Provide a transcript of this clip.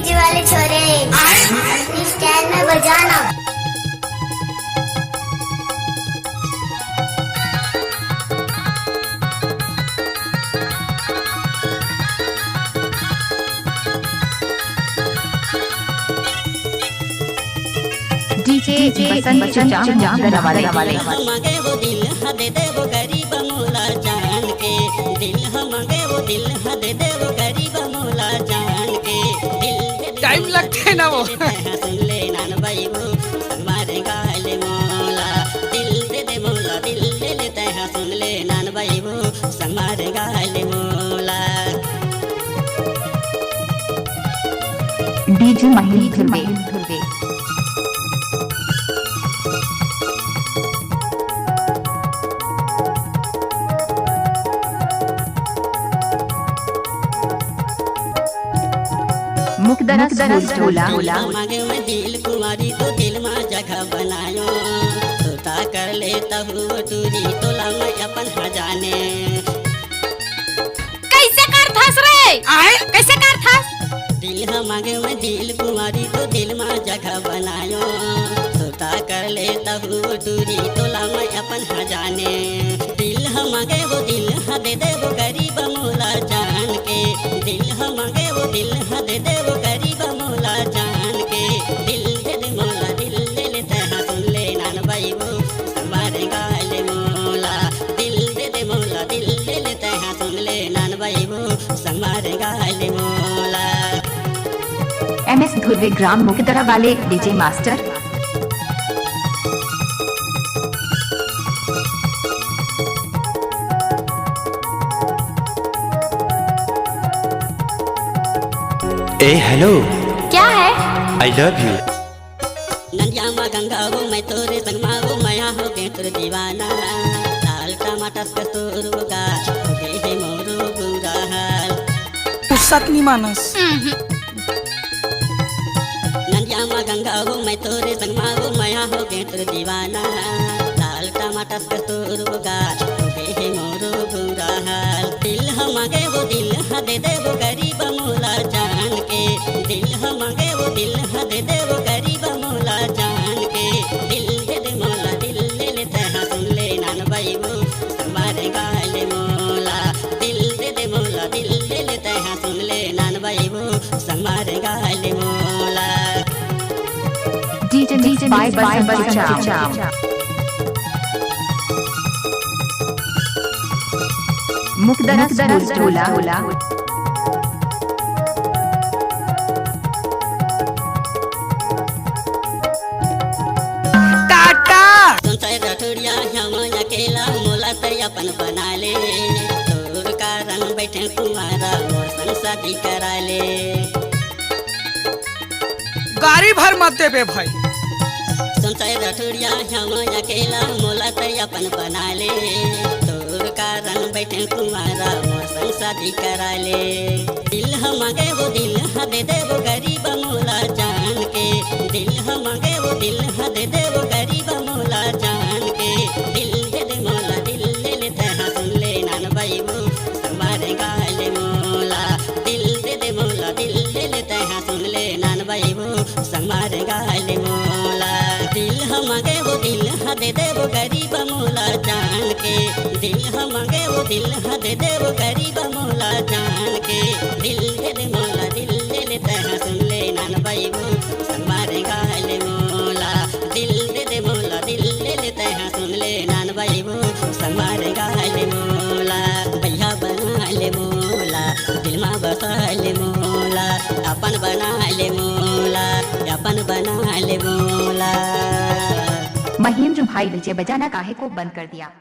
DJ वाले छोरे अपनी स्टाइल में बजाना। डीजे बसंत जाम वाले मांगे वो दिल दे दे वो गरीब मोला जान के दिल मांगे वो दिल दे दे वो गरीब मोला जान के दिल टाइम लगते है ना वो। सुन ले नान भाई वो हमारे गाले मोला दिल दे दे मोला दिल दे लेते हैं सुन ले नान भाई वो हमारे गाले मोला। डीजे महिल धुर्वे मुकदरस झूला मांगे मैं दिल कुमारी तो दिल में जगह बनायो सोता कर लेता हूँ टूरी तोला मैं अपन हजाने। कैसे कर थस रे कैसे कर थस दिल मांगे मैं दिल कुमारी तो दिल में जगह बनायो सोता कर लेता हूँ टूरी तोला मैं अपन हजाने। दिल मांगे वो दिल दे दे वो गरीब मोला जान के दिल मांगे वो दिल दे दे वो गरीब मोला जान के दिल दे दे मोला दिल ले लेते हैं सुन ले नान भाई वो हमारे गाले मोला दिल दे दे मोला दिल ले लेते हैं सुन ले नान भाई वो हमारे गाले मोला। MS धुर्वे ग्राम मुकदरा वाले डीजे मास्टर। ए हेलो क्या है आई लव यू। नंदिया माँ गंगा वो मैं तोरे संग माँ वो माया हो गए तोर दीवाना लाल टमाटर का तोर होगा हो गए है मोरो बुरा हाल। पुस्तक नहीं मानस नंदिया माँ गंगा वो मैं तोरे संग माँ वो माया हो गए तोर दीवाना लाल टमाटर का तोर होगा हो गए है मोरो बुरा हाल। दिल मांगे वो दिल दे दे वो गरीब मोला जान के दिल मांगे वो दिल दे दे वो गरीब मोला जान के दिल दे दे मोला दिल ले लेते हैं सुन ले नान भाई वो हमारे गाले मोला दिल दे दे मोला दिल ले लेते हैं सुन ले नान भाई वो हमारे गाले मोला। डीजे बाय बच्चा मुकदरस झूला संसार रठोड़िया हम अकेला मोला तय अपन बना ले तोर कारण बैठे तुम्हारा मोर संग शादी करा ले। गाड़ी भर मत दे बे भाई। संसार रठोड़िया हम अकेला मोला तय अपन बना ले तोर कारण बैठे तुम्हारा मोर संग शादी करा ले। दिल मांगे वो दिल दे दे वो गरीब मोला जान के दिल मांगे वो दिल दे दे वो गरीब मोला जान के दिल दे दे मोला दिल ले लेते हैं सुन ले नान भाई वो हमारे गाले मोला दिल दे दे मोला दिल ले लेते हैं सुन ले नान भाई वो हमारे गाले मोला। दिल मांगे वो दिल दे दे वो गरीब मोला जान के दिल मांगे वो दिल दे दे वो गरीब मोला जान के दिल दे दे मोला दिल ले लेते हैं सुन ले नान भाई वो हमारे गाले मोला दिल दे दे मोला दिल ले लेते हैं सुन ले नान भाई वो हमारे गाले मोला। भैया बना ले मोला दिल में बसा ले मोला अपन बना ले मोला अपन बना ले मोला। महेंद्र भाई डीजे बजाना काहे को बंद कर दिया।